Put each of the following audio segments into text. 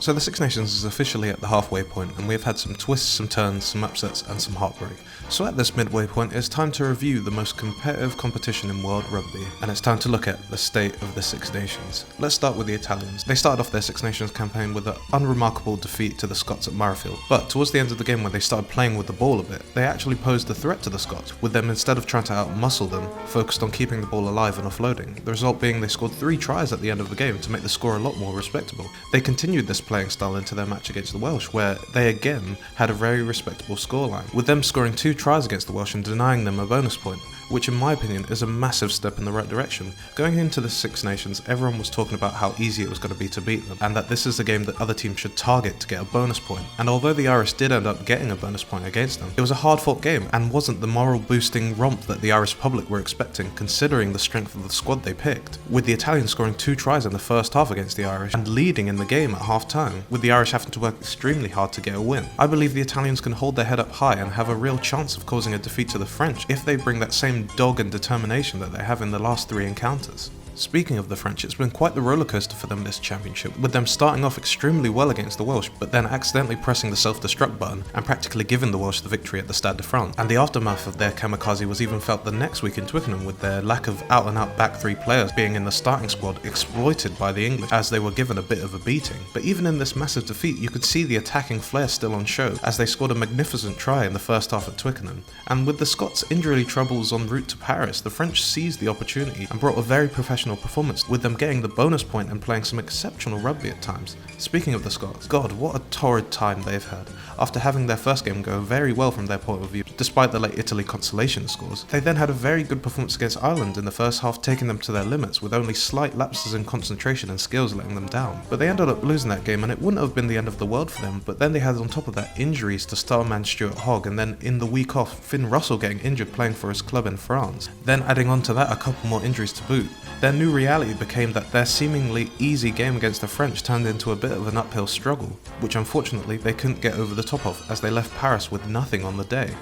So the Six Nations is officially at the halfway point, and we have had some twists, some turns, some upsets and some heartbreak. So at this midway point it's time to review the most competitive competition in world rugby, and it's time to look at the state of the Six Nations. Let's start with the Italians. They started off their Six Nations campaign with an unremarkable defeat to the Scots at Murrayfield, but towards the end of the game when they started playing with the ball a bit, they actually posed a threat to the Scots, with them instead of trying to outmuscle them, focused on keeping the ball alive and offloading. The result being they scored 3 tries at the end of the game to make the score a lot more respectable. They continued this playing style into their match against the Welsh, where they again had a very respectable scoreline, with them scoring 2 tries against the Welsh and denying them a bonus point, which in my opinion is a massive step in the right direction. Going into the Six Nations, everyone was talking about how easy it was going to be to beat them, and that this is a game that other teams should target to get a bonus point. And although the Irish did end up getting a bonus point against them, it was a hard fought game and wasn't the moral boosting romp that the Irish public were expecting, considering the strength of the squad they picked, with the Italians scoring 2 tries in the first half against the Irish and leading in the game at half time, with the Irish having to work extremely hard to get a win. I believe the Italians can hold their head up high and have a real chance of causing a defeat to the French if they bring that same dog and determination that they have in the last 3 encounters. Speaking of the French, it's been quite the rollercoaster for them this championship, with them starting off extremely well against the Welsh, but then accidentally pressing the self-destruct button and practically giving the Welsh the victory at the Stade de France. And the aftermath of their kamikaze was even felt the next week in Twickenham, with their lack of out-and-out back 3 players being in the starting squad exploited by the English as they were given a bit of a beating. But even in this massive defeat, you could see the attacking flair still on show, as they scored a magnificent try in the first half at Twickenham. And with the Scots' injury troubles en route to Paris, the French seized the opportunity and brought a very professional performance, with them getting the bonus point and playing some exceptional rugby at times. Speaking of the Scots, God, what a torrid time they've had. After having their first game go very well from their point of view, despite the late Italy consolation scores, they then had a very good performance against Ireland in the first half, taking them to their limits, with only slight lapses in concentration and skills letting them down. But they ended up losing that game, and it wouldn't have been the end of the world for them, but then they had on top of that injuries to star man Stuart Hogg, and then in the week off, Finn Russell getting injured playing for his club in France. Then adding on to that a couple more injuries to boot. Their new reality became that their seemingly easy game against the French turned into a bit of an uphill struggle, which unfortunately they couldn't get over the top of, as they left Paris with nothing on the day.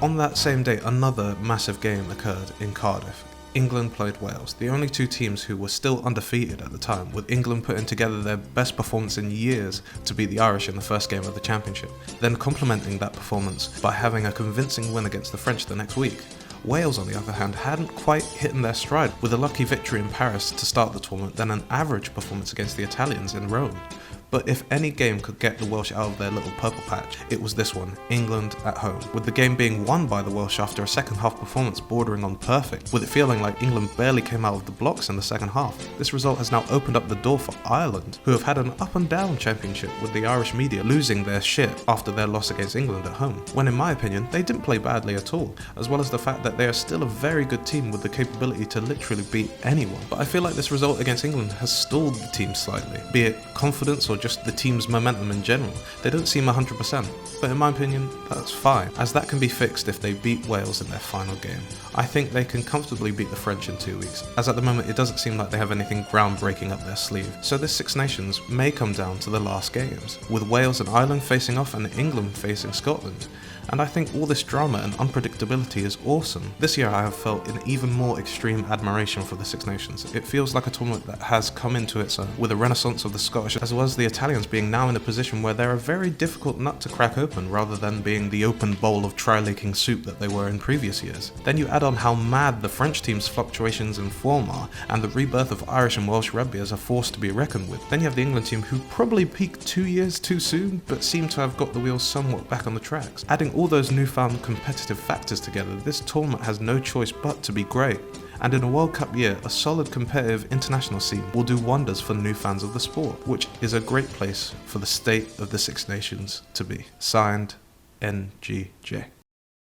On that same day, another massive game occurred in Cardiff. England played Wales, the only 2 teams who were still undefeated at the time, with England putting together their best performance in years to beat the Irish in the first game of the championship, then complementing that performance by having a convincing win against the French the next week. Wales, on the other hand, hadn't quite hit their stride, with a lucky victory in Paris to start the tournament, then an average performance against the Italians in Rome. But if any game could get the Welsh out of their little purple patch, it was this one, England at home, with the game being won by the Welsh after a second half performance bordering on perfect, with it feeling like England barely came out of the blocks in the second half. This result has now opened up the door for Ireland, who have had an up and down championship, with the Irish media losing their shit after their loss against England at home, when in my opinion they didn't play badly at all, as well as the fact that they are still a very good team with the capability to literally beat anyone. But I feel like this result against England has stalled the team slightly, be it confidence or just the team's momentum in general. They don't seem 100%, but in my opinion that's fine, as that can be fixed if they beat Wales in their final game. I think they can comfortably beat the French in 2 weeks, as at the moment it doesn't seem like they have anything groundbreaking up their sleeve. So this Six Nations may come down to the last games, with Wales and Ireland facing off and England facing Scotland. And I think all this drama and unpredictability is awesome. This year I have felt an even more extreme admiration for the Six Nations. It feels like a tournament that has come into its own, with a renaissance of the Scottish as well as the Italians being now in a position where they're a very difficult nut to crack open, rather than being the open bowl of tri-laking soup that they were in previous years. Then you add on how mad the French team's fluctuations in form are, and the rebirth of Irish and Welsh rugby as a force to be reckoned with. Then you have the England team, who probably peaked 2 years too soon, but seem to have got the wheels somewhat back on the tracks. Adding all those newfound competitive factors together, this tournament has no choice but to be great. And in a World Cup year, a solid competitive international scene will do wonders for new fans of the sport, which is a great place for the state of the Six Nations to be. Signed, NGJ.